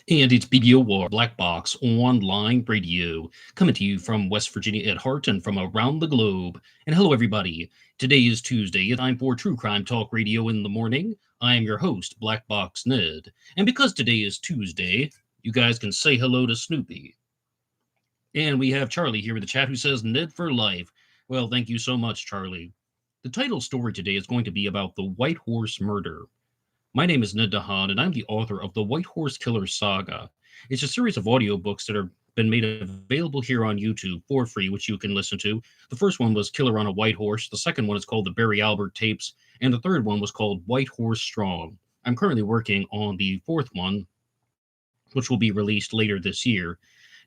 And it's BBOR Black Box Online Radio, coming to you from West Virginia at heart and from around the globe. And hello, everybody. Today is Tuesday, and time for True Crime Talk Radio in the morning. I am your host, Black Box Ned. And because today is Tuesday, you guys can say hello to Snoopy. And we have Charlie here in the chat who says, Ned for life. Well, thank you so much, Charlie. The title story today is going to be about the White Horse murder. My name is Ned DeHaan, and I'm the author of the White Horse Killer Saga. It's a series of audiobooks that have been made available here on YouTube for free, which you can listen to. The first one was Killer on a White Horse, the second one is called the Barry Albert Tapes, and the third one was called White Horse Strong. I'm currently working on the fourth one, which will be released later this year.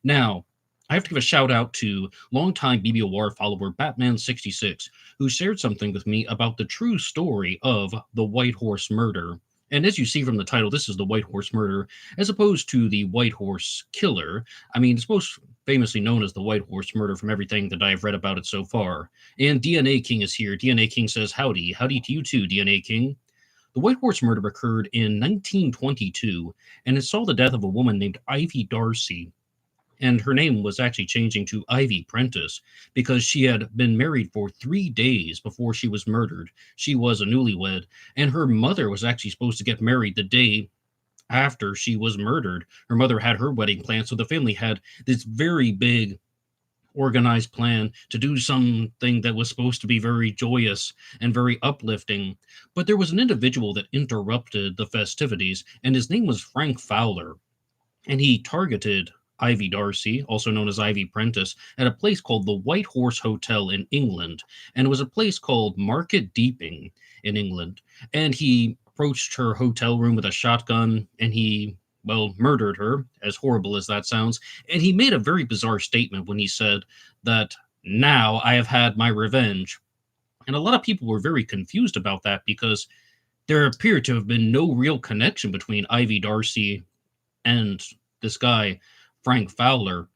Now, I have to give a shout out to longtime BBOR follower Batman66, who shared something with me about the true story of the White Horse murder. And as you see from the title, this is the White Horse murder, as opposed to the White Horse Killer. I mean, it's most famously known as the White Horse murder from everything that I've read about it so far. And DNA King is here. DNA King says, howdy. Howdy to you too, DNA King. The White Horse murder occurred in 1922, and it saw the death of a woman named Ivy Darcy. And her name was actually changing to Ivy Prentice because she had been married for 3 days before she was murdered. She was a newlywed, and her mother was actually supposed to get married the day after she was murdered. Her mother had her wedding planned, so the family had this very big organized plan to do something that was supposed to be very joyous and very uplifting. But there was an individual that interrupted the festivities, and his name was Frank Fowler. And he targeted Ivy Darcy, also known as Ivy Prentice, at a place called the White Horse Hotel in England. And it was a place called Market Deeping in England. And he approached her hotel room with a shotgun, and he, well, murdered her, as horrible as that sounds. And he made a very bizarre statement when he said that, now I have had my revenge. And a lot of people were very confused about that because there appeared to have been no real connection between Ivy Darcy and this guy, Frank Fowler.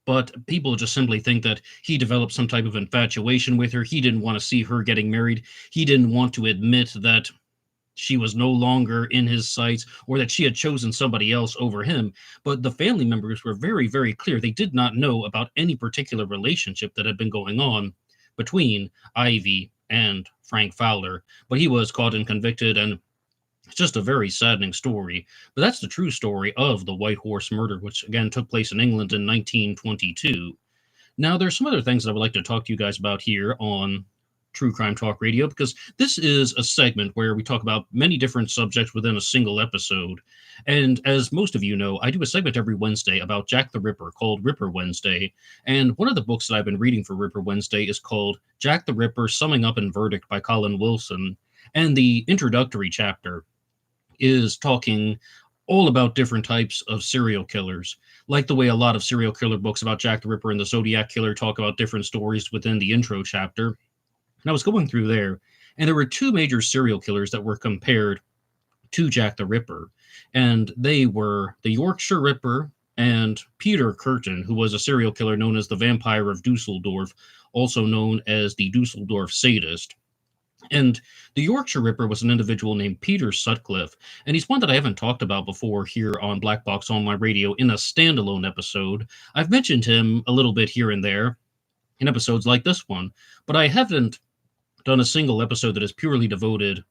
But people just simply think that he developed some type of infatuation with her. He didn't want to see her getting married. He didn't want to admit that she was no longer in his sights or that she had chosen somebody else over him. But the family members were very, very clear. They did not know about any particular relationship that had been going on between Ivy and Frank Fowler. But he was caught and convicted, and it's just a very saddening story. But that's the true story of the White Horse murder, which again took place in England in 1922. Now, there's some other things that I would like to talk to you guys about here on True Crime Talk Radio, because this is a segment where we talk about many different subjects within a single episode. And as most of you know, I do a segment every Wednesday about Jack the Ripper called Ripper Wednesday. And one of the books that I've been reading for Ripper Wednesday is called Jack the Ripper, Summing Up and Verdict by Colin Wilson. And the introductory chapter is talking all about different types of serial killers, like the way a lot of serial killer books about Jack the Ripper and the Zodiac Killer talk about different stories within the intro chapter. And I was going through there, and there were two major serial killers that were compared to Jack the Ripper, and they were the Yorkshire Ripper and Peter Curtin, who was a serial killer known as the Vampire of Dusseldorf, also known as the Dusseldorf Sadist. And the Yorkshire Ripper was an individual named Peter Sutcliffe, and he's one that I haven't talked about before here on Black Box Online Radio in a standalone episode. I've mentioned him a little bit here and there in episodes like this one, but I haven't done a single episode that is purely devoted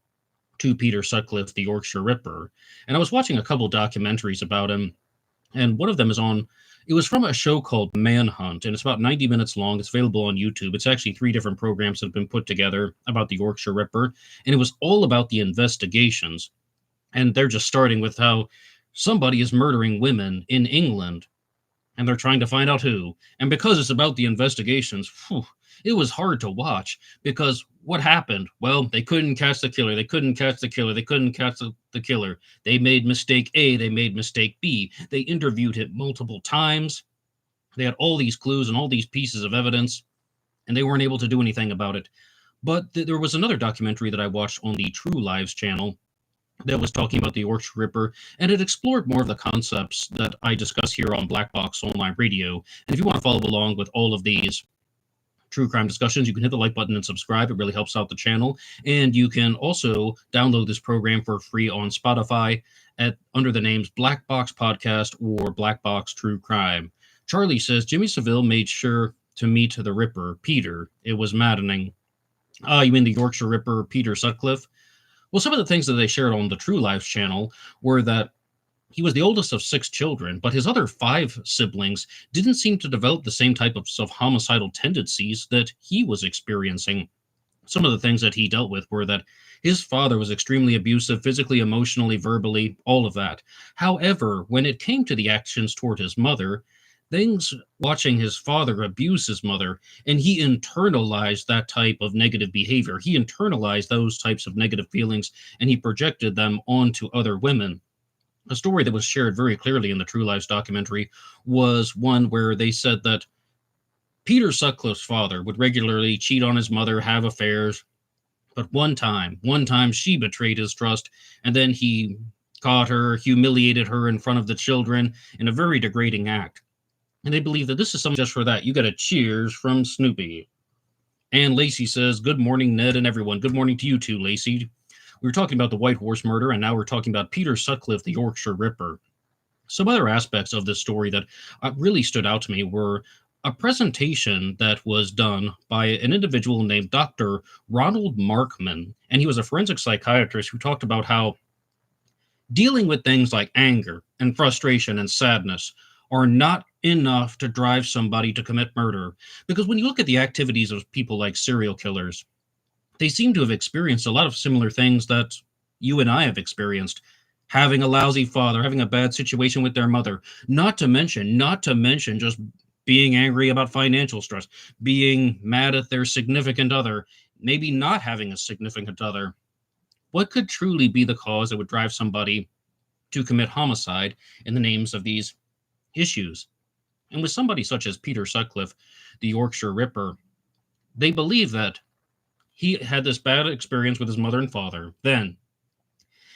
to Peter Sutcliffe, the Yorkshire Ripper. And I was watching a couple documentaries about him, and one of them it was from a show called Manhunt, and it's about 90 minutes long. It's available on YouTube. It's actually 3 different programs that have been put together about the Yorkshire Ripper, and it was all about the investigations. And they're just starting with how somebody is murdering women in England, and they're trying to find out who. And because it's about the investigations, it was hard to watch, because what happened? Well, they couldn't catch the killer. They couldn't catch the killer. They couldn't catch the killer. They made mistake A. They made mistake B. They interviewed him multiple times. They had all these clues and all these pieces of evidence, and they weren't able to do anything about it. But there was another documentary that I watched on the True Lives channel that was talking about the Yorkshire Ripper, and it explored more of the concepts that I discuss here on Black Box Online Radio. And if you want to follow along with all of these true crime discussions, you can hit the like button and subscribe. It really helps out the channel. And you can also download this program for free on Spotify, at under the names Black Box Podcast or Black Box True Crime. Charlie says Jimmy Savile made sure to meet the Ripper, Peter. It was maddening. You mean the Yorkshire Ripper, Peter Sutcliffe? Well, some of the things that they shared on the True Lives channel were that he was the oldest of 6 children, but his other 5 siblings didn't seem to develop the same type of homicidal tendencies that he was experiencing. Some of the things that he dealt with were that his father was extremely abusive, physically, emotionally, verbally, all of that. However, when it came to the actions toward his mother, things watching his father abuse his mother, and he internalized that type of negative behavior. He internalized those types of negative feelings, and he projected them onto other women. A story that was shared very clearly in the True Lives documentary was one where they said that Peter Sutcliffe's father would regularly cheat on his mother, have affairs, but one time she betrayed his trust, and then he caught her, humiliated her in front of the children in a very degrading act. And they believe that this is something just for that. You got a cheers from Snoopy. And Lacey says, good morning, Ned and everyone. Good morning to you too, Lacey. We were talking about the White Horse murder, and now we're talking about Peter Sutcliffe, the Yorkshire Ripper. Some other aspects of this story that really stood out to me were a presentation that was done by an individual named Dr. Ronald Markman, and he was a forensic psychiatrist who talked about how dealing with things like anger and frustration and sadness are not enough to drive somebody to commit murder. Because when you look at the activities of people like serial killers, they seem to have experienced a lot of similar things that you and I have experienced. Having a lousy father, having a bad situation with their mother, not to mention just being angry about financial stress, being mad at their significant other, maybe not having a significant other. What could truly be the cause that would drive somebody to commit homicide in the names of these issues? And with somebody such as Peter Sutcliffe, the Yorkshire Ripper, they believe that he had this bad experience with his mother and father. Then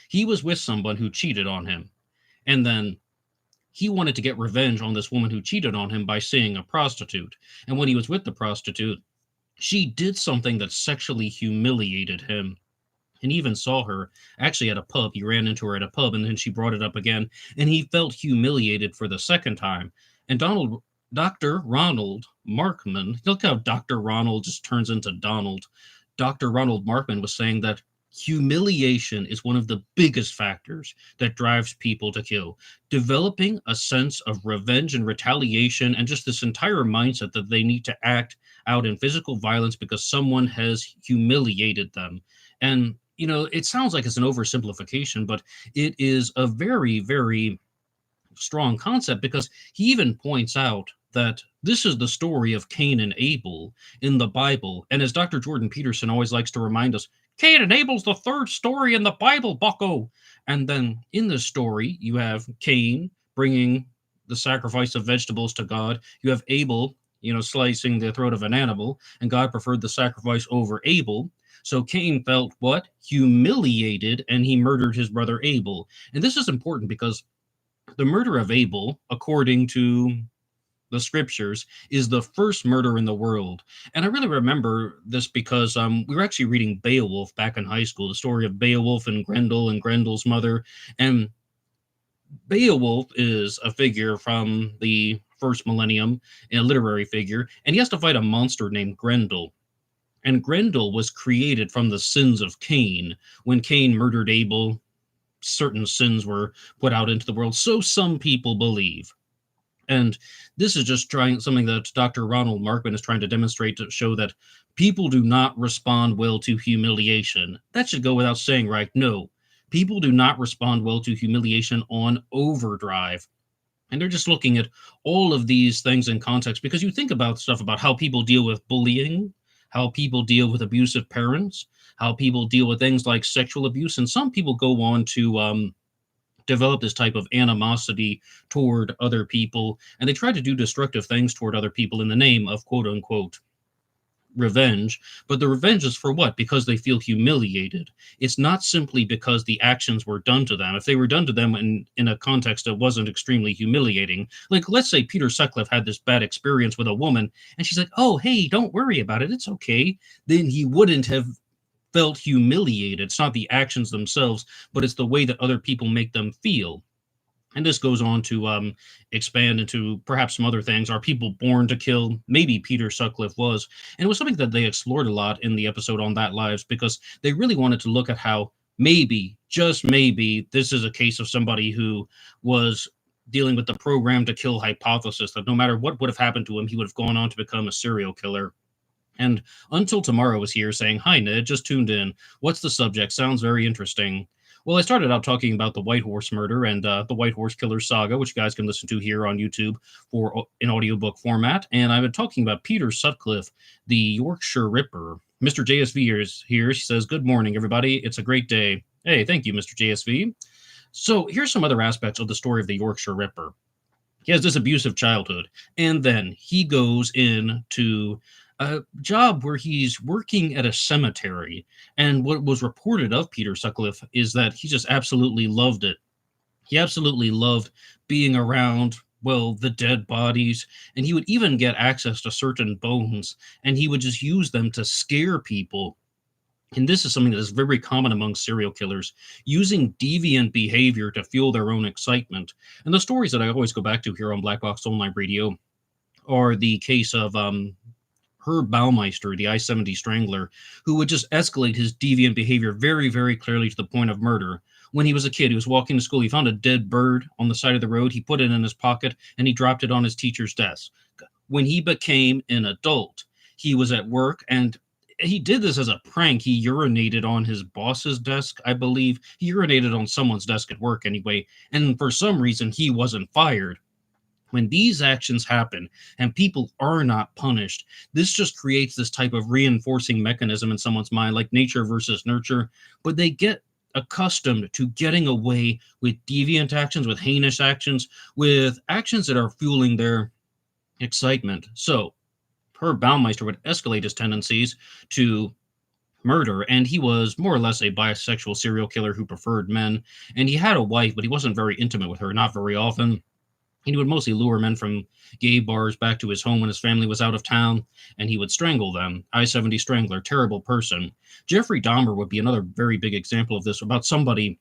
he was with someone who cheated on him. And then he wanted to get revenge on this woman who cheated on him by seeing a prostitute. And when he was with the prostitute, she did something that sexually humiliated him. And he even saw her actually at a pub. He ran into her at a pub, and then she brought it up again. And he felt humiliated for the second time. And Dr. Ronald Markman, look how Dr. Ronald just turns into Donald. Dr. Ronald Markman was saying that humiliation is one of the biggest factors that drives people to kill. Developing a sense of revenge and retaliation, and just this entire mindset that they need to act out in physical violence because someone has humiliated them. And, you know, it sounds like it's an oversimplification, but it is a very, very strong concept, because he even points out that this is the story of Cain and Abel in the Bible. And as Dr. Jordan Peterson always likes to remind us, Cain and Abel's the third story in the Bible, bucko. And then in this story, you have Cain bringing the sacrifice of vegetables to God. You have Abel, slicing the throat of an animal, and God preferred the sacrifice over Abel. So Cain felt what? Humiliated, and he murdered his brother Abel. And this is important because the murder of Abel, according to the scriptures, is the first murder in the world. And I really remember this because we were actually reading Beowulf back in high school, the story of Beowulf and Grendel's mother. And Beowulf is a figure from the first millennium, a literary figure, and he has to fight a monster named Grendel. And Grendel was created from the sins of Cain. When Cain murdered Abel, certain sins were put out into the world. So some people believe. And this is just something that Dr. Ronald Markman is trying to demonstrate, to show that people do not respond well to humiliation. That should go without saying, right? No, people do not respond well to humiliation on overdrive. And they're just looking at all of these things in context, because you think about stuff about how people deal with bullying, how people deal with abusive parents, how people deal with things like sexual abuse. And some people go on to develop this type of animosity toward other people, and they try to do destructive things toward other people in the name of quote unquote revenge. But the revenge is for what? Because they feel humiliated. It's not simply because the actions were done to them. If they were done to them in a context that wasn't extremely humiliating, like let's say Peter Sutcliffe had this bad experience with a woman and she's like, oh, hey, don't worry about it, it's okay, then he wouldn't have felt humiliated. It's not the actions themselves, but it's the way that other people make them feel. And this goes on to expand into perhaps some other things. Are people born to kill? Maybe Peter Sutcliffe was. And it was something that they explored a lot in the episode on That Lives, because they really wanted to look at how maybe, just maybe, this is a case of somebody who was dealing with the program to kill hypothesis, that no matter what would have happened to him, he would have gone on to become a serial killer. And Until Tomorrow was here saying, "Hi, Ned, just tuned in. What's the subject? Sounds very interesting." Well, I started out talking about the White Horse murder and the White Horse Killer Saga, which you guys can listen to here on YouTube for in audiobook format. And I've been talking about Peter Sutcliffe, the Yorkshire Ripper. Mr. JSV is here. She says, "Good morning, everybody. It's a great day." Hey, thank you, Mr. JSV. So here's some other aspects of the story of the Yorkshire Ripper. He has this abusive childhood, and then he goes into a job where he's working at a cemetery. And what was reported of Peter Sutcliffe is that he just absolutely loved it. He absolutely loved being around, well, the dead bodies, and he would even get access to certain bones, and he would just use them to scare people. And this is something that is very common among serial killers, using deviant behavior to fuel their own excitement. And the stories that I always go back to here on Black Box Online Radio are the case of Herb Baumeister, the I-70 Strangler, who would just escalate his deviant behavior very, very clearly to the point of murder. When he was a kid, he was walking to school. He found a dead bird on the side of the road. He put it in his pocket, and he dropped it on his teacher's desk. When he became an adult, he was at work, and he did this as a prank. He urinated on his boss's desk, I believe. He urinated on someone's desk at work anyway, and for some reason, he wasn't fired. When these actions happen and people are not punished, this just creates this type of reinforcing mechanism in someone's mind, like nature versus nurture. But they get accustomed to getting away with deviant actions, with heinous actions, with actions that are fueling their excitement. So Herb Baumeister would escalate his tendencies to murder, and he was more or less a bisexual serial killer who preferred men. And he had a wife, but he wasn't very intimate with her, not very often. He would mostly lure men from gay bars back to his home when his family was out of town, and he would strangle them. I-70 Strangler, terrible person. Jeffrey Dahmer would be another very big example of this, about somebody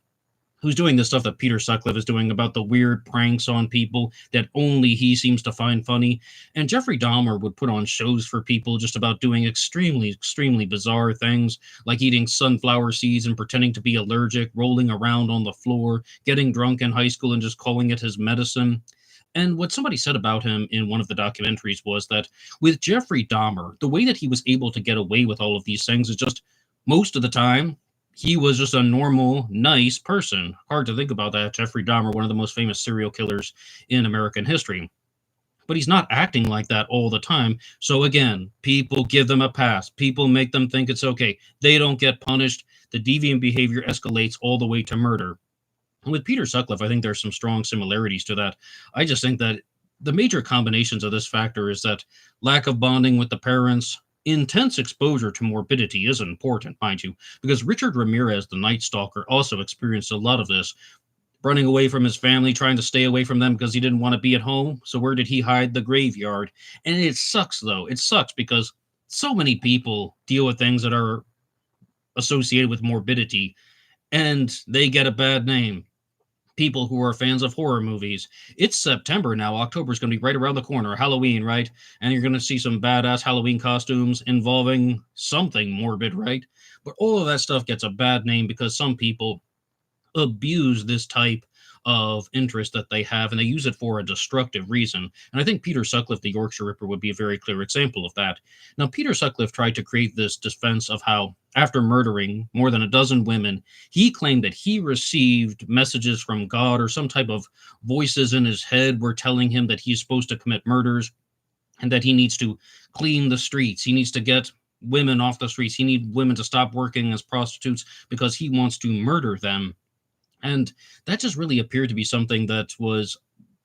who's doing the stuff that Peter Sutcliffe is doing, about the weird pranks on people that only he seems to find funny. And Jeffrey Dahmer would put on shows for people just about doing extremely, extremely bizarre things, like eating sunflower seeds and pretending to be allergic, rolling around on the floor, getting drunk in high school and just calling it his medicine. And what somebody said about him in one of the documentaries was that with Jeffrey Dahmer, the way that he was able to get away with all of these things is just most of the time, he was just a normal, nice person. Hard to think about that. Jeffrey Dahmer, one of the most famous serial killers in American history. But he's not acting like that all the time. So again, people give them a pass. People make them think it's okay. They don't get punished. The deviant behavior escalates all the way to murder. And with Peter Sutcliffe, I think there's some strong similarities to that. I just think that the major combinations of this factor is that lack of bonding with the parents, intense exposure to morbidity is important, mind you, because Richard Ramirez, the Night Stalker, also experienced a lot of this, running away from his family, trying to stay away from them because he didn't want to be at home. So where did he hide? The graveyard. And it sucks, though. It sucks because so many people deal with things that are associated with morbidity, and they get a bad name. People who are fans of horror movies. It's September now. October is going to be right around the corner. Halloween, right? And you're going to see some badass Halloween costumes involving something morbid, right? But all of that stuff gets a bad name because some people abuse this type of interest that they have, and they use it for a destructive reason. And I think Peter Sutcliffe, the Yorkshire Ripper, would be a very clear example of that. Now, Peter Sutcliffe tried to create this defense of how, after murdering more than a dozen women, he claimed that he received messages from God, or some type of voices in his head were telling him that he's supposed to commit murders and that he needs to clean the streets. He needs to get women off the streets. He needs women to stop working as prostitutes because he wants to murder them. And that just really appeared to be something that was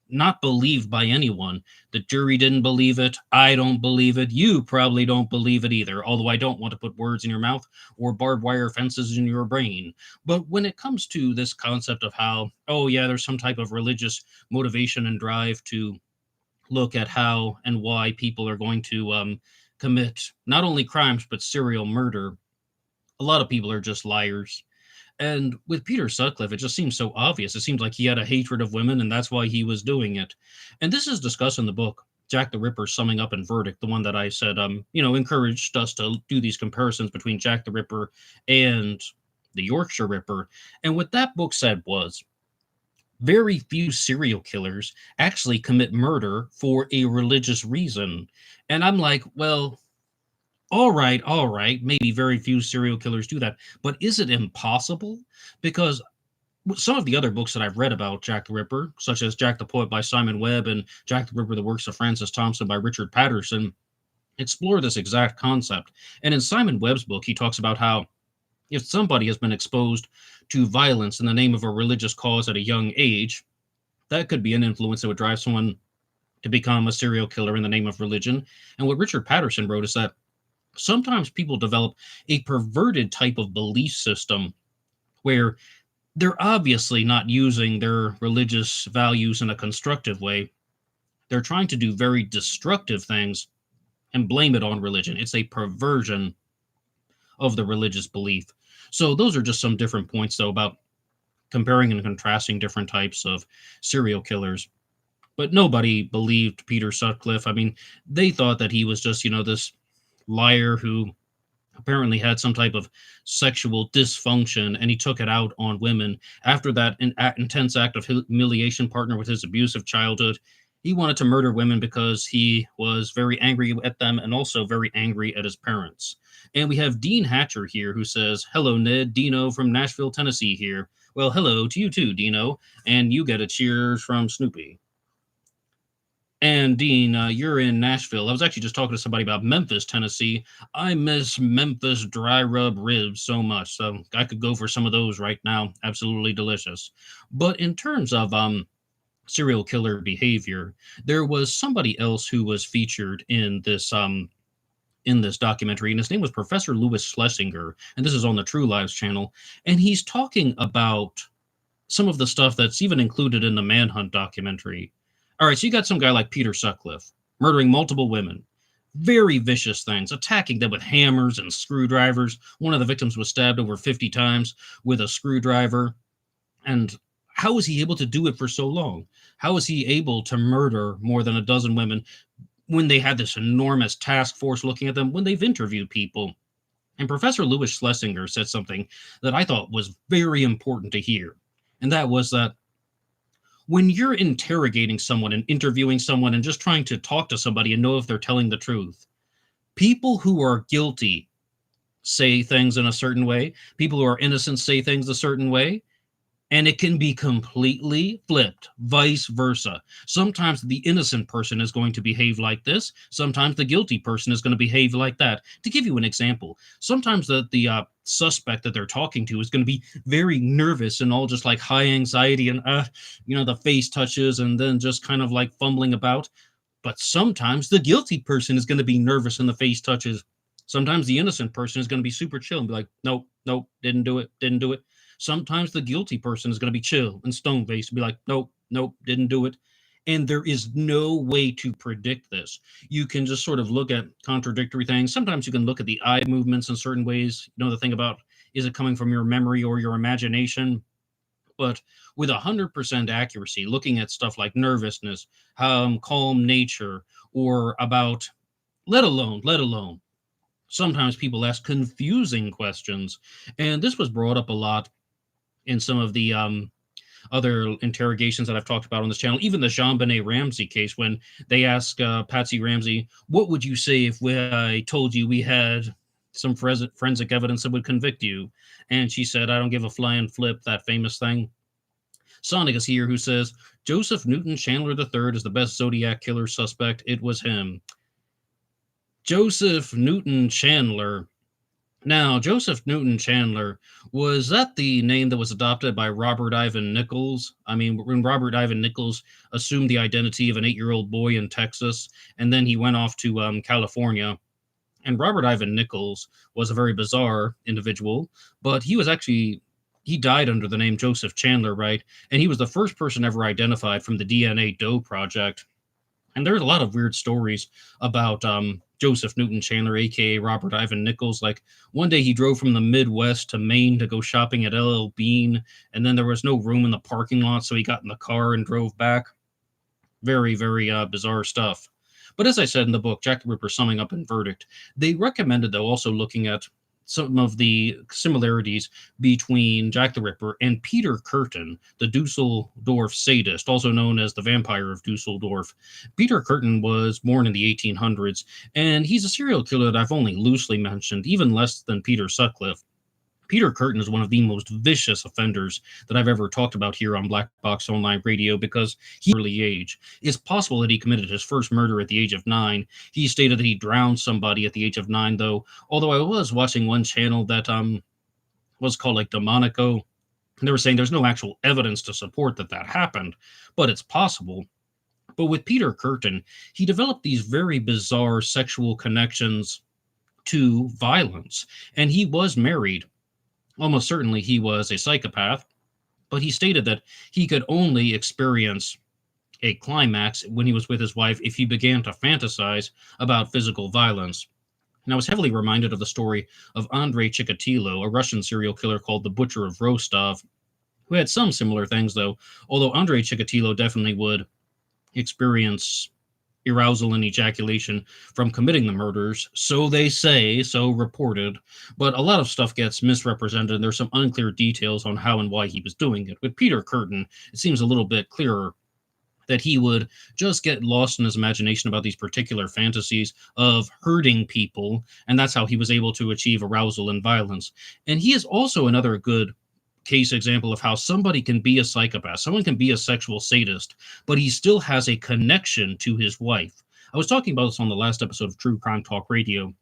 not believed by anyone. The jury didn't believe it. I don't believe it. You probably don't believe it either, although I don't want to put words in your mouth or barbed wire fences in your brain. But when it comes to this concept of how, oh yeah, there's some type of religious motivation and drive to look at how and why people are going to commit not only crimes, but serial murder, A lot of people are just liars. And with Peter Sutcliffe, it just seems so obvious. It seems like he had a hatred of women, and that's why he was doing it. And this is discussed in the book, Jack the Ripper Summing Up and Verdict, the one that I said, encouraged us to do these comparisons between Jack the Ripper and the Yorkshire Ripper. And what that book said was very few serial killers actually commit murder for a religious reason. And I'm like, well, all right, maybe very few serial killers do that, but is it impossible? Because some of the other books that I've read about Jack the Ripper, such as Jack the Poet by Simon Webb and Jack the Ripper, the Works of Francis Thompson by Richard Patterson, explore this exact concept. And in Simon Webb's book, he talks about how if somebody has been exposed to violence in the name of a religious cause at a young age, that could be an influence that would drive someone to become a serial killer in the name of religion. And what Richard Patterson wrote is that sometimes people develop a perverted type of belief system where they're obviously not using their religious values in a constructive way. They're trying to do very destructive things and blame it on religion. It's a perversion of the religious belief. So those are just some different points, though, about comparing and contrasting different types of serial killers. But nobody believed Peter Sutcliffe. I mean, they thought that he was just, this liar who apparently had some type of sexual dysfunction, and he took it out on women. After that intense act of humiliation partner with his abusive childhood, he wanted to murder women because he was very angry at them and also very angry at his parents. And we have Dean Hatcher here who says, "Hello, Ned. Dino from Nashville, Tennessee here." Well, hello to you too, Dino. And you get a cheers from Snoopy. And Dean, you're in Nashville. I was actually just talking to somebody about Memphis, Tennessee. I miss Memphis dry rub ribs so much. So I could go for some of those right now. Absolutely delicious. But in terms of serial killer behavior, there was somebody else who was featured in this documentary, and his name was Professor Louis Schlesinger, and this is on the True Lives channel, and he's talking about some of the stuff that's even included in the Manhunt documentary. All right, so you got some guy like Peter Sutcliffe murdering multiple women, very vicious things, attacking them with hammers and screwdrivers. One of the victims was stabbed over 50 times with a screwdriver. And how was he able to do it for so long? How was he able to murder more than a dozen women when they had this enormous task force looking at them, when they've interviewed people? And Professor Louis Schlesinger said something that I thought was very important to hear. And that was that when you're interrogating someone and interviewing someone and just trying to talk to somebody and know if they're telling the truth, people who are guilty say things in a certain way. People who are innocent say things a certain way. And it can be completely flipped, vice versa. Sometimes the innocent person is going to behave like this. Sometimes the guilty person is going to behave like that. To give you an example, sometimes the suspect that they're talking to is going to be very nervous and all just like high anxiety and, the face touches and then just kind of like fumbling about. But sometimes the guilty person is going to be nervous and the face touches. Sometimes the innocent person is going to be super chill and be like, nope, didn't do it. Sometimes the guilty person is going to be chill and stone-faced and be like, nope, didn't do it. And there is no way to predict this. You can just sort of look at contradictory things. Sometimes you can look at the eye movements in certain ways. The thing about, is it coming from your memory or your imagination? But with 100% accuracy, looking at stuff like nervousness, calm nature, or about, let alone, sometimes people ask confusing questions. And this was brought up a lot in some of the other interrogations that I've talked about on this channel, even the JonBenet Ramsey case, when they ask Patsy Ramsey, what would you say if I told you we had some forensic evidence that would convict you? And she said, I don't give a flying flip, that famous thing. Sonic is here who says, Joseph Newton Chandler III is the best Zodiac killer suspect. It was him. Joseph Newton Chandler. Now, Joseph Newton Chandler, was that the name that was adopted by Robert Ivan Nichols? I mean, when Robert Ivan Nichols assumed the identity of an 8-year-old boy in Texas, and then he went off to California. And Robert Ivan Nichols was a very bizarre individual, but he died under the name Joseph Chandler, right? And he was the first person ever identified from the DNA Doe Project And there's a lot of weird stories about Joseph Newton Chandler, aka Robert Ivan Nichols. Like one day he drove from the Midwest to Maine to go shopping at LL Bean, and then there was no room in the parking lot, so he got in the car and drove back. Very, very bizarre stuff. But as I said in the book, Jack the Ripper summing up in Verdict, they recommended, though, also looking at some of the similarities between Jack the Ripper and Peter Curtin, the Dusseldorf sadist, also known as the Vampire of Dusseldorf. Peter Curtin was born in the 1800s, and he's a serial killer that I've only loosely mentioned, even less than Peter Sutcliffe. Peter Curtin is one of the most vicious offenders that I've ever talked about here on Black Box Online Radio because he early age. It's possible that he committed his first murder at the age of 9. He stated that he drowned somebody at the age of 9, though. Although I was watching one channel that was called like Demonico, and they were saying there's no actual evidence to support that that happened, but it's possible. But with Peter Curtin, he developed these very bizarre sexual connections to violence, and he was married. Almost certainly he was a psychopath, but he stated that he could only experience a climax when he was with his wife if he began to fantasize about physical violence. And I was heavily reminded of the story of Andrei Chikatilo, a Russian serial killer called the Butcher of Rostov, who had some similar things, though, although Andrei Chikatilo definitely would experience arousal and ejaculation from committing the murders. So they say, so reported, but a lot of stuff gets misrepresented, and there's some unclear details on how and why he was doing it. With Peter Curtin, it seems a little bit clearer that he would just get lost in his imagination about these particular fantasies of hurting people, and that's how he was able to achieve arousal and violence. And he is also another good case example of how somebody can be a psychopath, someone can be a sexual sadist, but he still has a connection to his wife. I was talking about this on the last episode of True Crime Talk Radio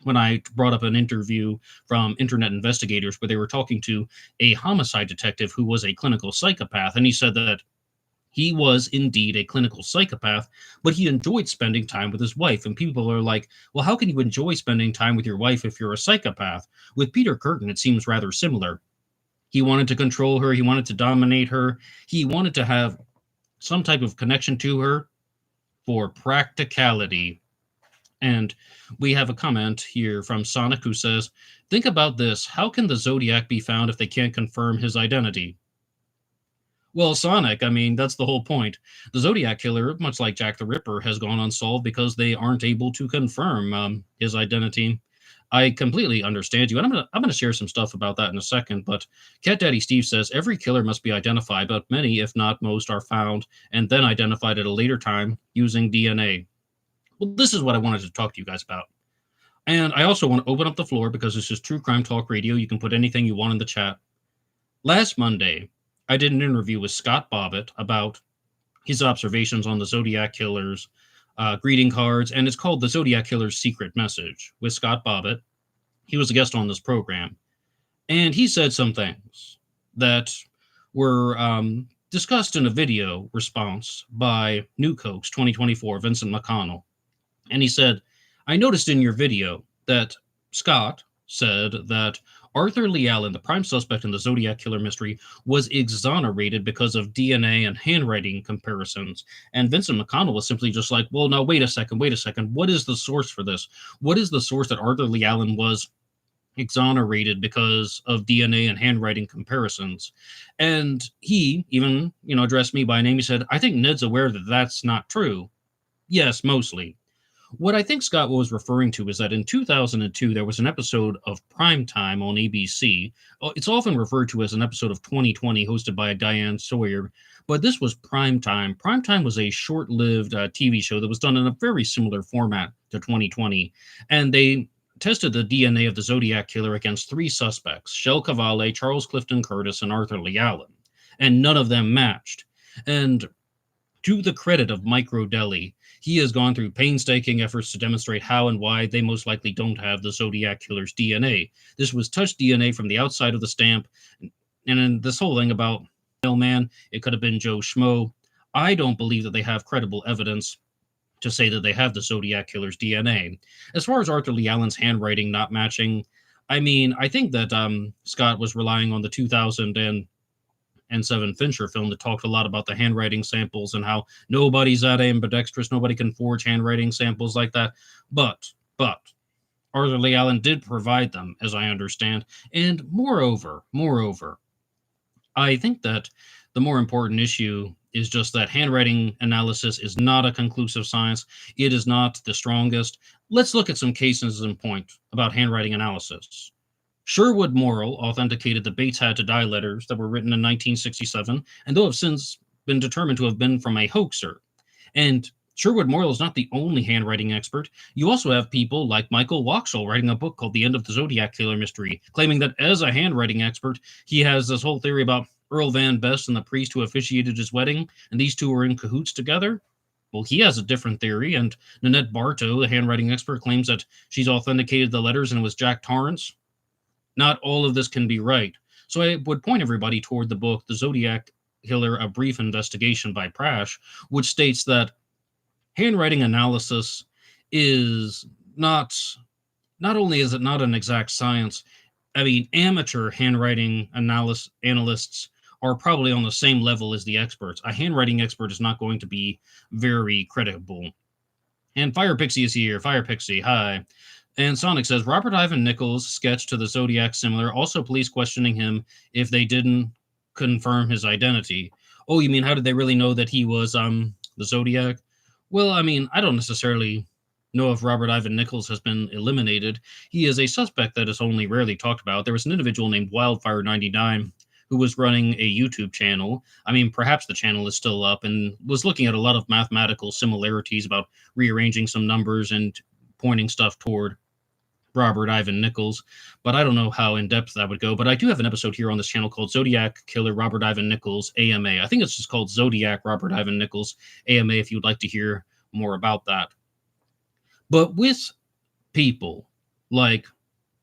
when I brought up an interview from internet investigators where they were talking to a homicide detective who was a clinical psychopath, and he said that he was indeed a clinical psychopath, but he enjoyed spending time with his wife. And people are like, well, how can you enjoy spending time with your wife if you're a psychopath? With Peter Curtin, it seems rather similar. He wanted to control her. He wanted to dominate her. He wanted to have some type of connection to her for practicality. And we have a comment here from Sonic who says, think about this. How can the Zodiac be found if they can't confirm his identity? Well, Sonic, I mean, that's the whole point. The Zodiac Killer, much like Jack the Ripper, has gone unsolved because they aren't able to confirm his identity. I completely understand you, and I'm gonna share some stuff about that in a second. But Cat Daddy Steve says every killer must be identified, but many, if not most, are found and then identified at a later time using DNA. Well, this is what I wanted to talk to you guys about, and I also want to open up the floor because this is True Crime Talk Radio. You can put anything you want in the chat. Last Monday, I did an interview with Scott Bobbitt about his observations on the Zodiac Killer's greeting cards, and it's called The Zodiac Killer's Secret Message with Scott Bobbitt. He was a guest on this program, and he said some things that were discussed in a video response by New Cokes 2024, Vincent McConnell. And he said, I noticed in your video that Scott said that Arthur Lee Allen, the prime suspect in the Zodiac Killer mystery, was exonerated because of DNA and handwriting comparisons. And Vincent McConnell was simply just like, well, no, wait a second. What is the source for this? What is the source that Arthur Lee Allen was exonerated because of DNA and handwriting comparisons? And he even, addressed me by name. He said, I think Ned's aware that that's not true. Yes, mostly. What I think Scott was referring to is that in 2002, there was an episode of Primetime on ABC. It's often referred to as an episode of 2020 hosted by Diane Sawyer, but this was Primetime. Primetime was a short-lived TV show that was done in a very similar format to 2020, and they tested the DNA of the Zodiac Killer against 3 suspects, Shel Cavalli, Charles Clifton Curtis, and Arthur Lee Allen, and none of them matched. And to the credit of Mike Rodelli, he has gone through painstaking efforts to demonstrate how and why they most likely don't have the Zodiac Killer's DNA. This was touched DNA from the outside of the stamp, and in this whole thing about mailman, it could have been Joe Schmo. I don't believe that they have credible evidence to say that they have the Zodiac Killer's DNA. As far as Arthur Lee Allen's handwriting not matching, I mean, I think that Scott was relying on the 2000 and N7 Fincher film that talked a lot about the handwriting samples and how nobody's that ambidextrous, nobody can forge handwriting samples like that. But Arthur Lee Allen did provide them, as I understand. And moreover, I think that the more important issue is just that handwriting analysis is not a conclusive science. It is not the strongest. Let's look at some cases in point about handwriting analysis. Sherwood Morrill authenticated the Bates Had to Die letters that were written in 1967, and those have since been determined to have been from a hoaxer. And Sherwood Morrill is not the only handwriting expert. You also have people like Michael Waxall writing a book called The End of the Zodiac Killer Mystery, claiming that as a handwriting expert, he has this whole theory about Earl Van Best and the priest who officiated his wedding, and these two were in cahoots together. Well, he has a different theory, and Nanette Bartow, the handwriting expert, claims that she's authenticated the letters and it was Jack Torrance. Not all of this can be right. So I would point everybody toward the book, The Zodiac Killer, A Brief Investigation by Prash, which states that handwriting analysis is not only is it not an exact science, I mean, amateur handwriting analysts are probably on the same level as the experts. A handwriting expert is not going to be very credible. And Fire Pixie is here. Fire Pixie, hi. And Sonic says, Robert Ivan Nichols' sketch to the Zodiac similar. Also, police questioning him if they didn't confirm his identity. Oh, you mean how did they really know that he was the Zodiac? Well, I mean, I don't necessarily know if Robert Ivan Nichols has been eliminated. He is a suspect that is only rarely talked about. There was an individual named Wildfire99 who was running a YouTube channel. I mean, perhaps the channel is still up, and was looking at a lot of mathematical similarities about rearranging some numbers and pointing stuff toward Robert Ivan Nichols, but I don't know how in-depth that would go. But I do have an episode here on this channel called Zodiac Killer Robert Ivan Nichols AMA. I think it's just called Zodiac Robert Ivan Nichols AMA if you'd like to hear more about that. But with people like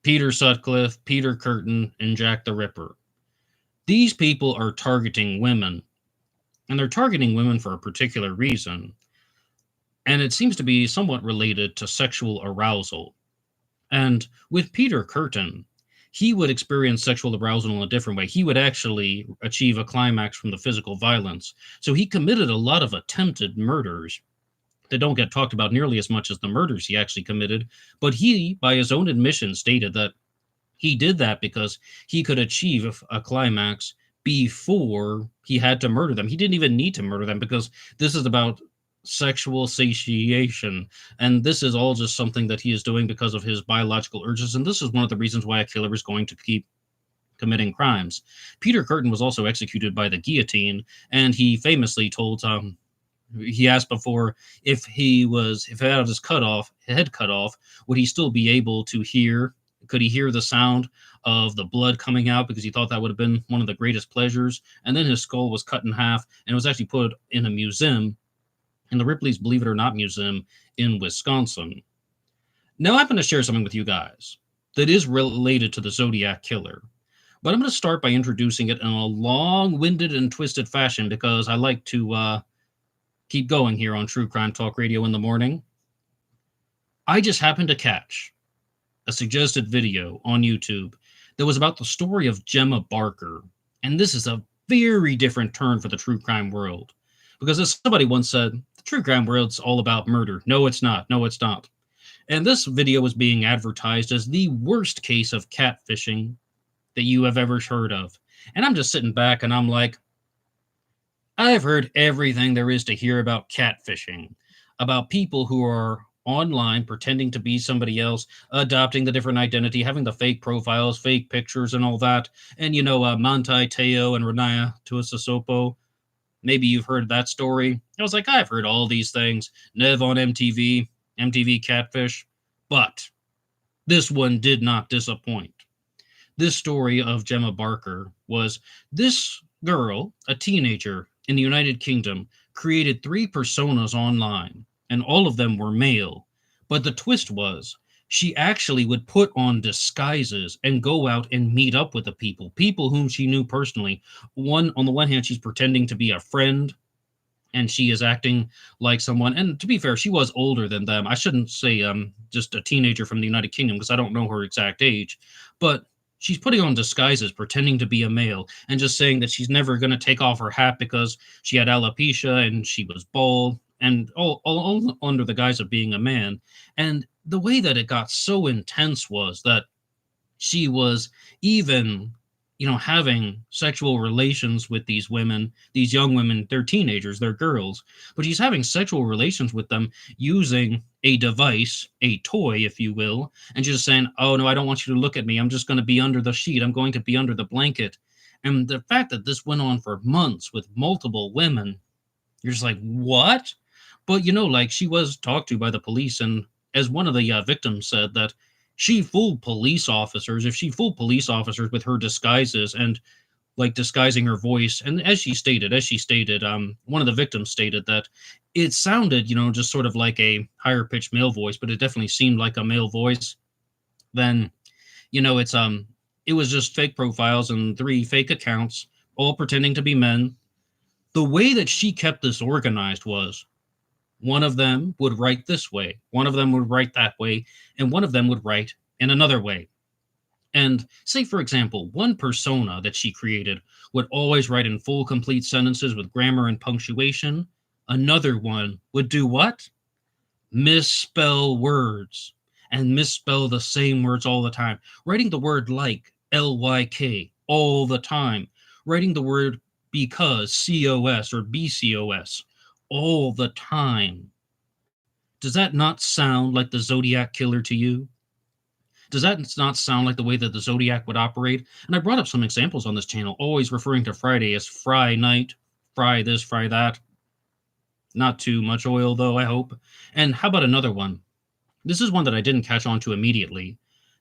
Peter Sutcliffe, Peter Curtin, and Jack the Ripper, these people are targeting women, and they're targeting women for a particular reason. And it seems to be somewhat related to sexual arousal. And with Peter Curtin, he would experience sexual arousal in a different way. He would actually achieve a climax from the physical violence. So he committed a lot of attempted murders that don't get talked about nearly as much as the murders he actually committed. But he, by his own admission, stated that he did that because he could achieve a climax before he had to murder them. He didn't even need to murder them because this is about sexual satiation, and this is all just something that he is doing because of his biological urges, and this is one of the reasons why a killer is going to keep committing crimes. Peter Curtin was also executed by the guillotine, and he famously told he asked before if he had his head cut off, would he still be able to hear? Could he hear the sound of the blood coming out, because he thought that would have been one of the greatest pleasures. And then his skull was cut in half and was actually put in a museum, in the Ripley's Believe It or Not Museum in Wisconsin. Now I'm going to share something with you guys that is related to the Zodiac Killer, but I'm going to start by introducing it in a long-winded and twisted fashion because I like to keep going here on True Crime Talk Radio in the morning. I just happened to catch a suggested video on YouTube that was about the story of Gemma Barker, and this is a very different turn for the true crime world. Because as somebody once said, the true crime world's all about murder. No, it's not. No, it's not. And this video was being advertised as the worst case of catfishing that you have ever heard of. And I'm just sitting back and I'm like, I've heard everything there is to hear about catfishing, about people who are online pretending to be somebody else, adopting the different identity, having the fake profiles, fake pictures, and all that. And, Manti Te'o and Renaya Tuisasopo. Maybe you've heard that story. I was like, I've heard all these things. Nev on MTV Catfish. But this one did not disappoint. This story of Gemma Barker was this girl, a teenager in the United Kingdom, created 3 personas online, and all of them were male. But the twist was, she actually would put on disguises and go out and meet up with the people whom she knew personally. On the one hand, she's pretending to be a friend, and she is acting like someone. And to be fair, she was older than them. I shouldn't say just a teenager from the United Kingdom, because I don't know her exact age. But she's putting on disguises, pretending to be a male, and just saying that she's never going to take off her hat because she had alopecia and she was bald, and all under the guise of being a man. And the way that it got so intense was that she was even, having sexual relations with these women, these young women. They're teenagers, they're girls, but she's having sexual relations with them using a device, a toy, if you will, and just saying, oh no, I don't want you to look at me, I'm just going to be under the sheet, I'm going to be under the blanket. And the fact that this went on for months with multiple women, you're just like, what? But like, she was talked to by the police, and as one of the victims said, that she fooled police officers. If she fooled police officers with her disguises and like disguising her voice, and as she stated, one of the victims stated that it sounded, just sort of like a higher pitched male voice, but it definitely seemed like a male voice. Then, it was just fake profiles and 3 fake accounts, all pretending to be men. The way that she kept this organized was, one of them would write this way, one of them would write that way, and one of them would write in another way. And say, for example, one persona that she created would always write in full, complete sentences with grammar and punctuation. Another one would do what? Misspell words, and misspell the same words all the time. Writing the word like, L-Y-K, all the time. Writing the word because, C-O-S or B-C-O-S, all the time. Does that not sound like the Zodiac Killer to you? Does that not sound like the way that the Zodiac would operate? And I brought up some examples on this channel, always referring to Friday as Fry Night, Fry this, Fry that. Not too much oil, though, I hope. And how about another one? This is one that I didn't catch on to immediately.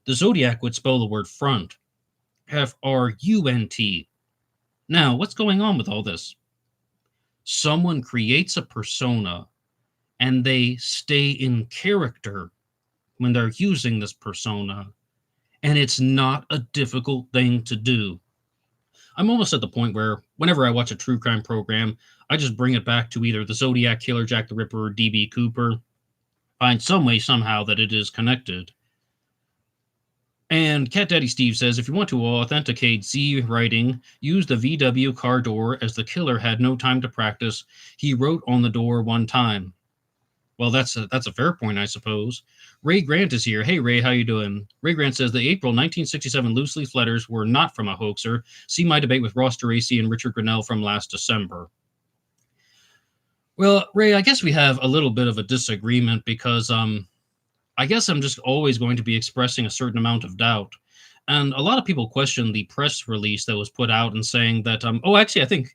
The Zodiac would spell the word front, F-R-U-N-T. Now, what's going on with all this? Someone creates a persona, and they stay in character when they're using this persona, and it's not a difficult thing to do. I'm almost at the point where whenever I watch a true crime program, I just bring it back to either the Zodiac Killer, Jack the Ripper, or D.B. Cooper. Find some way, somehow, that it is connected. And Cat Daddy Steve says, if you want to authenticate Z writing, use the VW car door, as the killer had no time to practice. He wrote on the door one time. Well, that's a fair point, I suppose. Ray Grant is here. Hey, Ray, how you doing? Ray Grant says the April 1967 loose leaf letters were not from a hoaxer. See my debate with Ross DeRacy and Richard Grinnell from last December. Well, Ray, I guess we have a little bit of a disagreement because I guess I'm just always going to be expressing a certain amount of doubt. And a lot of people question the press release that was put out and saying that, I think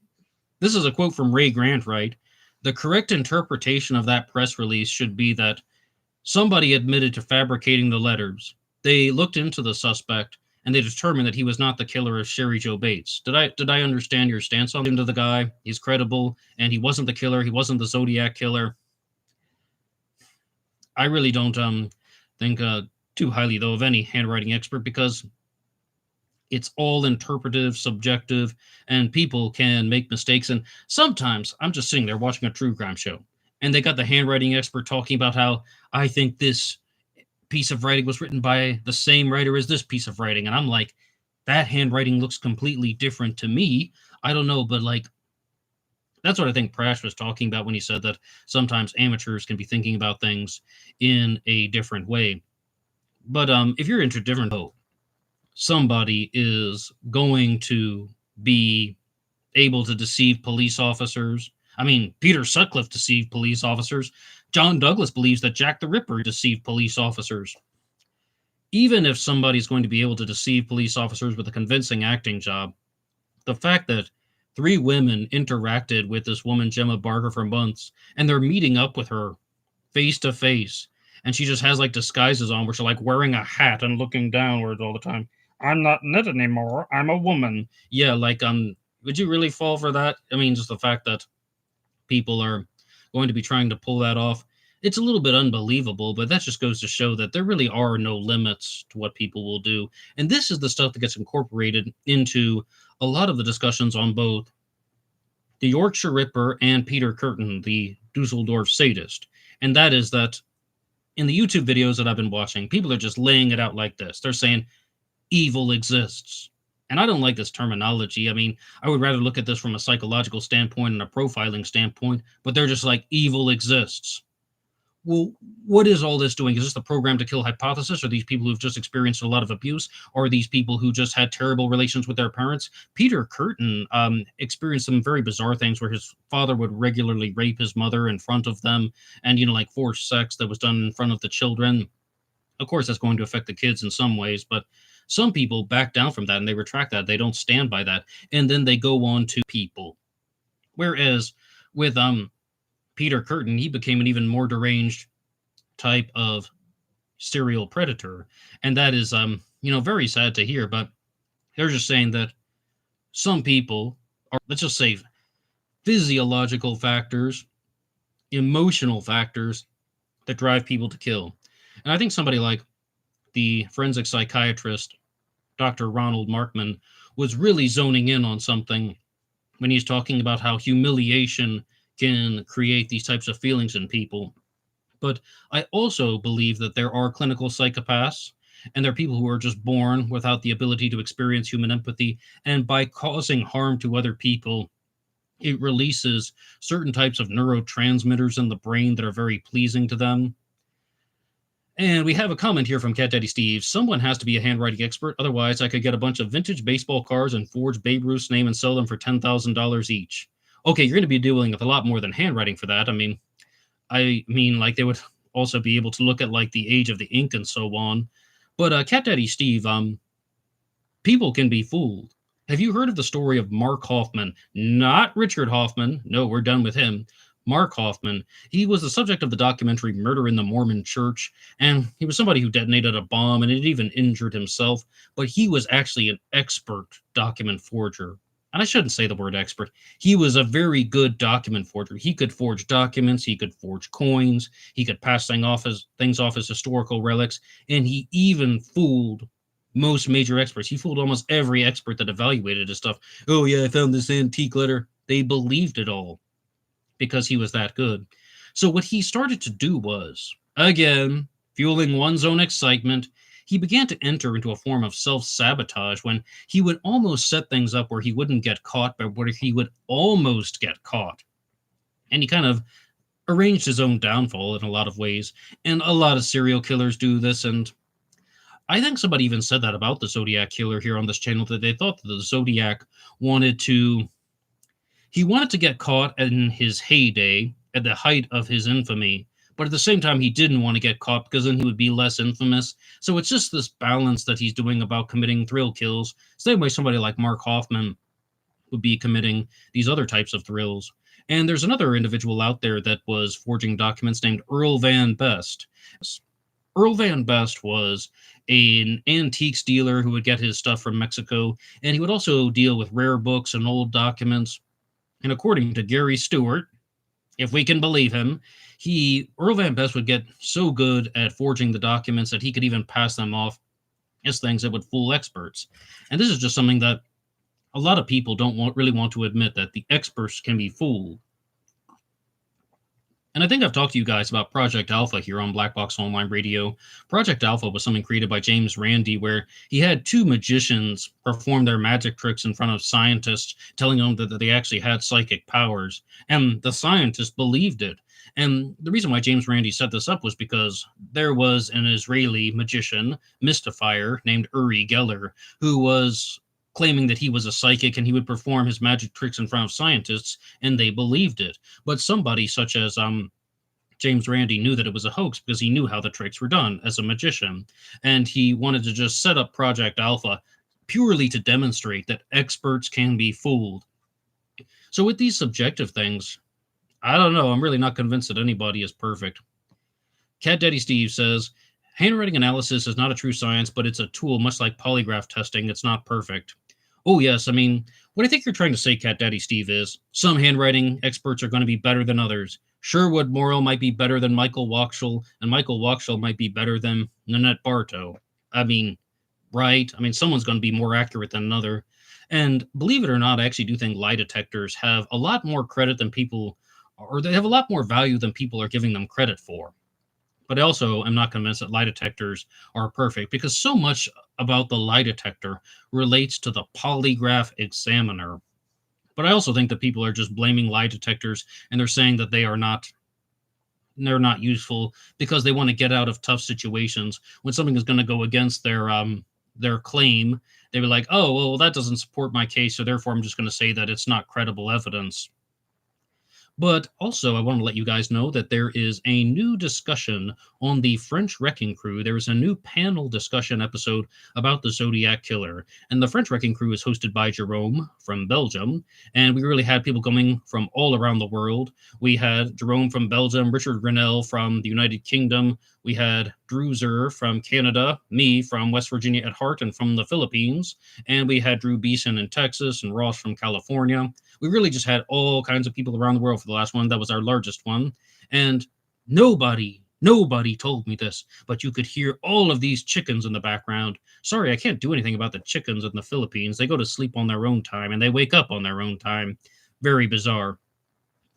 this is a quote from Ray Grant, right? The correct interpretation of that press release should be that somebody admitted to fabricating the letters. They looked into the suspect and they determined that he was not the killer of Sherry Jo Bates. Did I understand your stance on him to the guy? He's credible and he wasn't the killer. He wasn't the Zodiac Killer. I really don't think too highly, though, of any handwriting expert, because it's all interpretive, subjective, and people can make mistakes. And sometimes I'm just sitting there watching a true crime show, and they got the handwriting expert talking about how I think this piece of writing was written by the same writer as this piece of writing. And I'm like, that handwriting looks completely different to me. I don't know, but like, that's what I think Prash was talking about when he said that sometimes amateurs can be thinking about things in a different way. But if you're into different hope, somebody is going to be able to deceive police officers. I mean, Peter Sutcliffe deceived police officers. John Douglas believes that Jack the Ripper deceived police officers. Even if somebody's going to be able to deceive police officers with a convincing acting job, the fact that 3 women interacted with this woman, Gemma Barker, for months, and they're meeting up with her face to face, and she just has like disguises on where she's like wearing a hat and looking downwards all the time. I'm not Ned anymore. I'm a woman. Yeah, like, would you really fall for that? I mean, just the fact that people are going to be trying to pull that off, it's a little bit unbelievable, but that just goes to show that there really are no limits to what people will do. And this is the stuff that gets incorporated into a lot of the discussions on both the Yorkshire Ripper and Peter Curtin, the Dusseldorf sadist. And that is that in the YouTube videos that I've been watching, people are just laying it out like this. They're saying, evil exists. And I don't like this terminology. I mean, I would rather look at this from a psychological standpoint and a profiling standpoint, but they're just like, evil exists. Well, what is all this doing? Is this the program to kill hypothesis? Are these people who've just experienced a lot of abuse? Or are these people who just had terrible relations with their parents? Peter Curtin experienced some very bizarre things where his father would regularly rape his mother in front of them and, like forced sex that was done in front of the children. Of course, that's going to affect the kids in some ways, but some people back down from that and they retract that. They don't stand by that. And then they go on to people. Whereas with Peter Curtin, he became an even more deranged type of serial predator. And that is, very sad to hear, but they're just saying that some people are, let's just say, physiological factors, emotional factors that drive people to kill. And I think somebody like the forensic psychiatrist, Dr. Ronald Markman, was really zoning in on something when he's talking about how humiliation can create these types of feelings in people. But I also believe that there are clinical psychopaths, and there are people who are just born without the ability to experience human empathy. And by causing harm to other people, it releases certain types of neurotransmitters in the brain that are very pleasing to them. And we have a comment here from Cat Daddy Steve. Someone has to be a handwriting expert. Otherwise, I could get a bunch of vintage baseball cards and forge Babe Ruth's name and sell them for $10,000 each. Okay, you're going to be dealing with a lot more than handwriting for that. I mean, like, they would also be able to look at, like, the age of the ink and so on. But Cat Daddy Steve, people can be fooled. Have you heard of the story of Mark Hoffman? Not Richard Hoffman. No, we're done with him. Mark Hoffman. He was the subject of the documentary Murder in the Mormon Church, and he was somebody who detonated a bomb and it even injured himself, but he was actually an expert document forger. And I shouldn't say the word expert. He was a very good document forger. He could forge documents, he could forge coins, he could pass things off as historical relics, and he even fooled most major experts. He fooled almost every expert that evaluated his stuff. Oh yeah, I found this antique letter. They believed it all because he was that good. So what he started to do was, again, fueling one's own excitement, he began to enter into a form of self-sabotage when he would almost set things up where he wouldn't get caught, but where he would almost get caught. And he kind of arranged his own downfall in a lot of ways. And a lot of serial killers do this, and I think somebody even said that about the Zodiac Killer here on this channel, that they thought that the Zodiac wanted to get caught in his heyday, at the height of his infamy, but at the same time, he didn't want to get caught because then he would be less infamous. So it's just this balance that he's doing about committing thrill kills. Same way somebody like Mark Hoffman would be committing these other types of thrills. And there's another individual out there that was forging documents named Earl Van Best. Earl Van Best was an antiques dealer who would get his stuff from Mexico, and he would also deal with rare books and old documents. And according to Gary Stewart, if we can believe him, Earl Van Best would get so good at forging the documents that he could even pass them off as things that would fool experts. And this is just something that a lot of people don't really want to admit, that the experts can be fooled. And I think I've talked to you guys about Project Alpha here on Black Box Online Radio. Project Alpha was something created by James Randi, where he had two magicians perform their magic tricks in front of scientists, telling them that they actually had psychic powers. And the scientists believed it. And the reason why James Randi set this up was because there was an Israeli magician, mystifier, named Uri Geller, who was claiming that he was a psychic and he would perform his magic tricks in front of scientists, and they believed it. But somebody such as James Randi knew that it was a hoax because he knew how the tricks were done as a magician. And he wanted to just set up Project Alpha purely to demonstrate that experts can be fooled. So with these subjective things, I don't know. I'm really not convinced that anybody is perfect. Cat Daddy Steve says, handwriting analysis is not a true science, but it's a tool much like polygraph testing. It's not perfect. Oh, yes. I mean, what I think you're trying to say, Cat Daddy Steve, is some handwriting experts are going to be better than others. Sherwood Morrill might be better than Michael Wachsel, and Michael Wachsel might be better than Nanette Bartow. I mean, right? I mean, someone's going to be more accurate than another. And believe it or not, I actually do think lie detectors have a lot more credit than people, or they have a lot more value than people are giving them credit for. But I also am not convinced that lie detectors are perfect because so much about the lie detector relates to the polygraph examiner. But I also think that people are just blaming lie detectors and they're saying that they're not useful because they want to get out of tough situations when something is going to go against their claim. They were like, oh well, that doesn't support my case, so therefore I'm just going to say that it's not credible evidence. But also, I want to let you guys know that there is a new discussion on the French Wrecking Crew. There is a new panel discussion episode about the Zodiac Killer. And the French Wrecking Crew is hosted by Jerome from Belgium. And we really had people coming from all around the world. We had Jerome from Belgium, Richard Grinnell from the United Kingdom. We had Druzer from Canada, me from West Virginia at heart and from the Philippines. And we had Drew Beeson in Texas and Ross from California. We really just had all kinds of people around the world for the last one. That was our largest one. And nobody told me this, but you could hear all of these chickens in the background. Sorry, I can't do anything about the chickens in the Philippines. They go to sleep on their own time and they wake up on their own time. Very bizarre.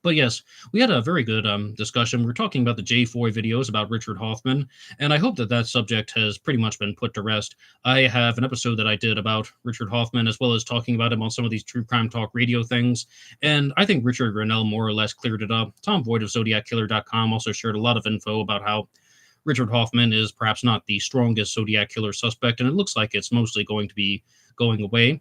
But yes, we had a very good discussion. We were talking about the J4 videos about Richard Hoffman, and I hope that that subject has pretty much been put to rest. I have an episode that I did about Richard Hoffman, as well as talking about him on some of these true crime talk radio things, and I think Richard Grinnell more or less cleared it up. Tom Boyd of ZodiacKiller.com also shared a lot of info about how Richard Hoffman is perhaps not the strongest Zodiac Killer suspect, and it looks like it's mostly going to be going away.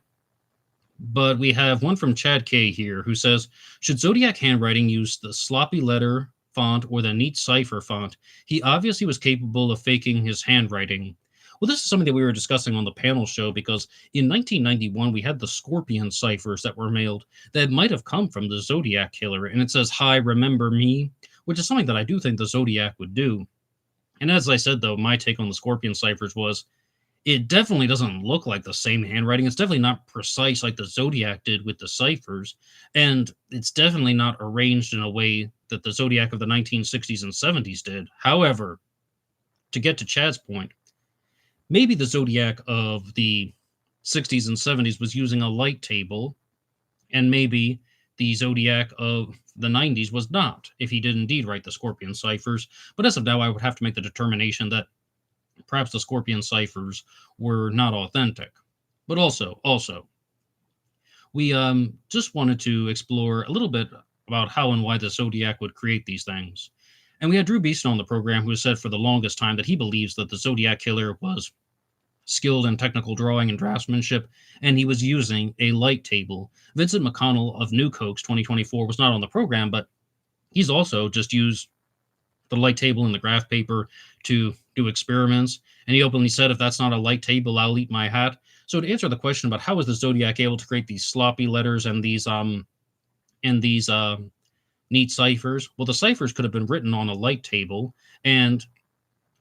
But we have one from Chad K here who says, should Zodiac handwriting use the sloppy letter font or the neat cipher font? He obviously was capable of faking his handwriting. Well, this is something that we were discussing on the panel show because in 1991, we had the Scorpion ciphers that were mailed that might have come from the Zodiac Killer. And it says, hi, remember me, which is something that I do think the Zodiac would do. And as I said, though, my take on the Scorpion ciphers was it definitely doesn't look like the same handwriting. It's definitely not precise like the Zodiac did with the ciphers. And it's definitely not arranged in a way that the Zodiac of the 1960s and 70s did. However, to get to Chad's point, maybe the Zodiac of the 60s and 70s was using a light table, and maybe the Zodiac of the 90s was not, if he did indeed write the Scorpion ciphers. But as of now, I would have to make the determination that perhaps the Scorpion ciphers were not authentic. But also, we just wanted to explore a little bit about how and why the Zodiac would create these things. And we had Drew Beeson on the program who said for the longest time that he believes that the Zodiac Killer was skilled in technical drawing and draftsmanship, and he was using a light table. Vincent McConnell of New Cokes 2024 was not on the program, but he's also just used the light table and the graph paper to do experiments. And he openly said, if that's not a light table, I'll eat my hat. So to answer the question about how is the Zodiac able to create these sloppy letters and these neat ciphers, well, the ciphers could have been written on a light table, and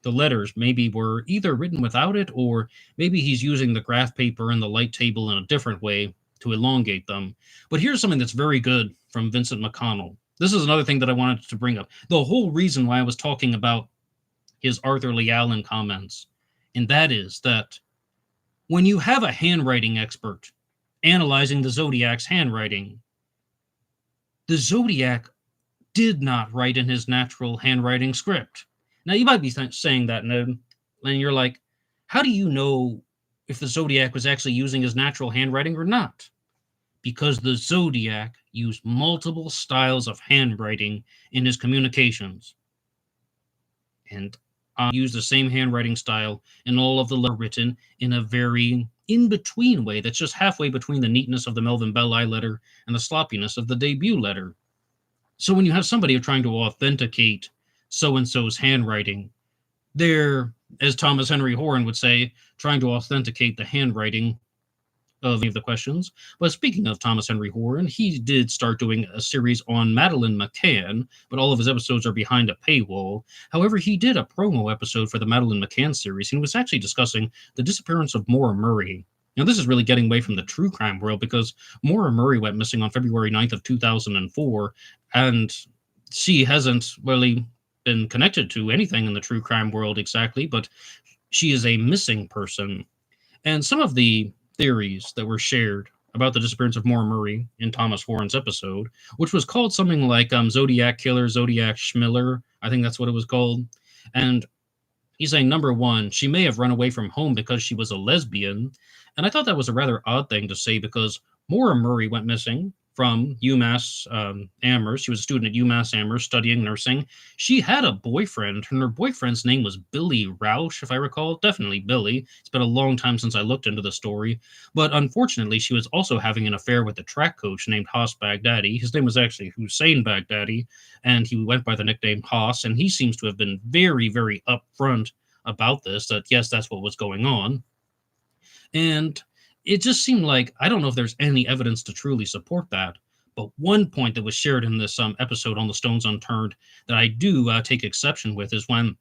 the letters maybe were either written without it, or maybe he's using the graph paper and the light table in a different way to elongate them. But here's something that's very good from Vincent McConnell. This is another thing that I wanted to bring up. The whole reason why I was talking about his Arthur Lee Allen comments, and that is that when you have a handwriting expert analyzing the Zodiac's handwriting, the Zodiac did not write in his natural handwriting script. Now, you might be saying that, Ned, and you're like, how do you know if the Zodiac was actually using his natural handwriting or not? Because the Zodiac used multiple styles of handwriting in his communications. And I use the same handwriting style in all of the letters written in a very in-between way that's just halfway between the neatness of the Melvin Belli letter and the sloppiness of the debut letter. So when you have somebody trying to authenticate so-and-so's handwriting, they're, as Thomas Henry Horan would say, trying to authenticate the handwriting of any of the questions. But speaking of Thomas Henry Horan, he did start doing a series on Madeleine McCann, but all of his episodes are behind a paywall. However, he did a promo episode for the Madeleine McCann series, and he was actually discussing the disappearance of Mora Murray. Now, this is really getting away from the true crime world because Mora Murray went missing on February 9th of 2004, and she hasn't really been connected to anything in the true crime world exactly, but she is a missing person. And some of the theories that were shared about the disappearance of Mora Murray in Thomas Horan's episode, which was called something like Zodiac Killer, Zodiac Schmiller. I think that's what it was called. And he's saying, number one, she may have run away from home because she was a lesbian. And I thought that was a rather odd thing to say because Mora Murray went missing from UMass Amherst. She was a student at UMass Amherst studying nursing. She had a boyfriend, and her boyfriend's name was Billy Roush, if I recall. Definitely Billy. It's been a long time since I looked into the story. But unfortunately, she was also having an affair with a track coach named Haas Baghdadi. His name was actually Hussein Baghdadi, and he went by the nickname Haas, and he seems to have been very, very upfront about this, that yes, that's what was going on. And it just seemed like, I don't know if there's any evidence to truly support that, but one point that was shared in this episode on the Stones Unturned that I do take exception with is when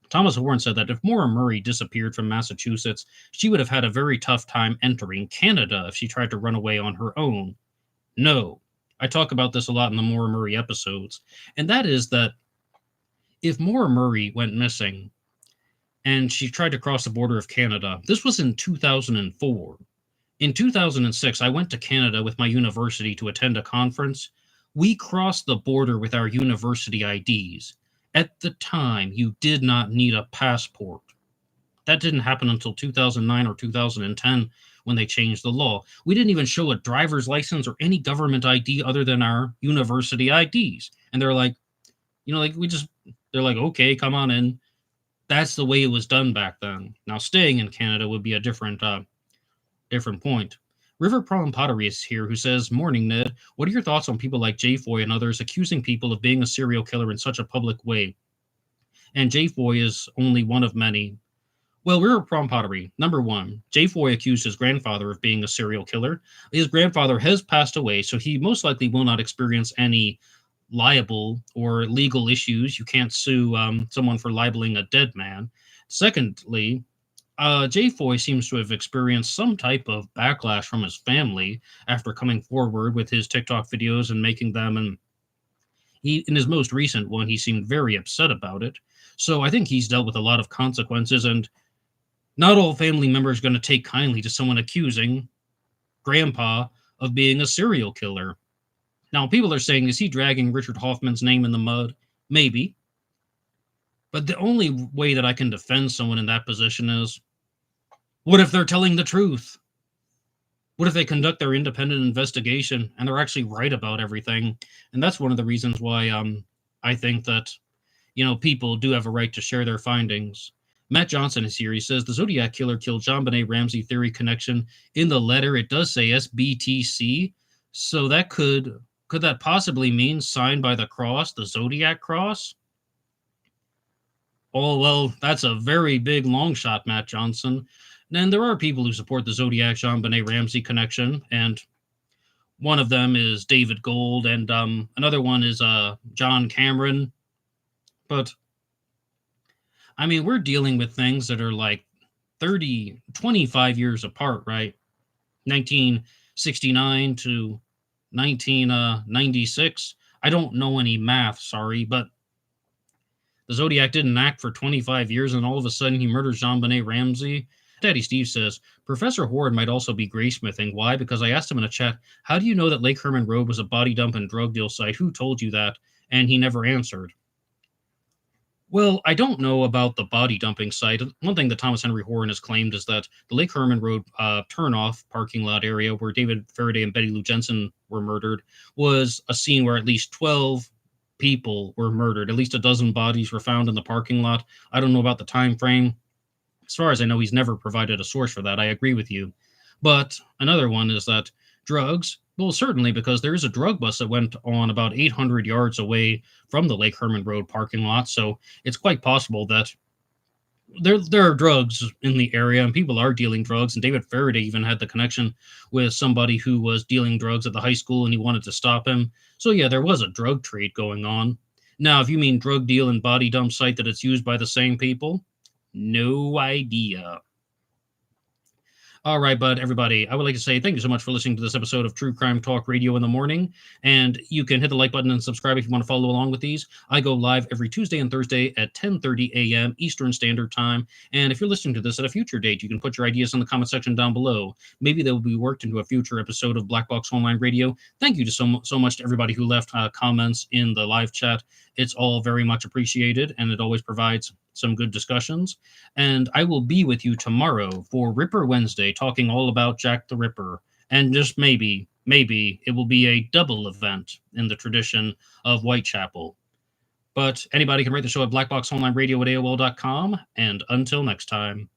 Thomas Horn said that if Mora Murray disappeared from Massachusetts, she would have had a very tough time entering Canada if she tried to run away on her own. No. I talk about this a lot in the Mora Murray episodes, and that is that if Mora Murray went missing and she tried to cross the border of Canada, this was in 2004. In 2006, I went to Canada with my university to attend a conference. We crossed the border with our university IDs. At the time, you did not need a passport. That didn't happen until 2009 or 2010 when they changed the law. We didn't even show a driver's license or any government ID other than our university IDs. And they're like, they're like, okay, come on in. That's the way it was done back then. Now, staying in Canada would be a different point. River Problem Pottery is here, who says, "Morning, Ned. What are your thoughts on people like Jay Foy and others accusing people of being a serial killer in such a public way? And Jay Foy is only one of many." Well, River Problem Pottery. Number one, Jay Foy accused his grandfather of being a serial killer. His grandfather has passed away, so he most likely will not experience any liable or legal issues. You can't sue someone for libeling a dead man. Secondly, Jay Foy seems to have experienced some type of backlash from his family after coming forward with his TikTok videos and making them. And in his most recent one, he seemed very upset about it. So I think he's dealt with a lot of consequences, and not all family members are going to take kindly to someone accusing Grandpa of being a serial killer. Now, people are saying, is he dragging Richard Hoffman's name in the mud? Maybe. But the only way that I can defend someone in that position is, what if they're telling the truth? What if they conduct their independent investigation and they're actually right about everything? And that's one of the reasons why I think that, people do have a right to share their findings. Matt Johnson is here. He says, the Zodiac Killer killed JonBenet Ramsey theory connection. In the letter, it does say SBTC. So that could that possibly mean signed by the cross, the Zodiac cross? Oh, well, that's a very big long shot, Matt Johnson. And there are people who support the Zodiac JonBenet Ramsey connection, and one of them is David Gold, and another one is John Cameron. But, I mean, we're dealing with things that are like 25 years apart, right? 1969 to 1996. I don't know any math, sorry, but the Zodiac didn't act for 25 years, and all of a sudden he murders JonBenet Ramsey. Daddy Steve says, Professor Horde might also be graysmithing. Why? Because I asked him in a chat, how do you know that Lake Herman Road was a body dump and drug deal site? Who told you that? And he never answered. Well, I don't know about the body dumping site. One thing that Thomas Henry Horan has claimed is that the Lake Herman Road turnoff parking lot area where David Faraday and Betty Lou Jensen were murdered was a scene where at least 12 people were murdered. At least a dozen bodies were found in the parking lot. I don't know about the time frame. As far as I know, he's never provided a source for that. I agree with you. But another one is that drugs, well, certainly, because there is a drug bust that went on about 800 yards away from the Lake Herman Road parking lot. So it's quite possible that there are drugs in the area and people are dealing drugs. And David Faraday even had the connection with somebody who was dealing drugs at the high school and he wanted to stop him. So yeah, there was a drug trade going on. Now, if you mean drug deal and body dump site that it's used by the same people, no idea. All right, but everybody, I would like to say thank you so much for listening to this episode of True Crime Talk Radio in the Morning. And you can hit the like button and subscribe if you want to follow along with these. I go live every Tuesday and Thursday at 10:30 a.m. Eastern Standard Time. And if you're listening to this at a future date, you can put your ideas in the comment section down below. Maybe they will be worked into a future episode of Black Box Online Radio. Thank you to so much to everybody who left comments in the live chat. It's all very much appreciated, and it always provides some good discussions. And I will be with you tomorrow for Ripper Wednesday, talking all about Jack the Ripper. And just maybe it will be a double event in the tradition of Whitechapel. But anybody can rate the show at blackboxonlineradio@aol.com. And until next time.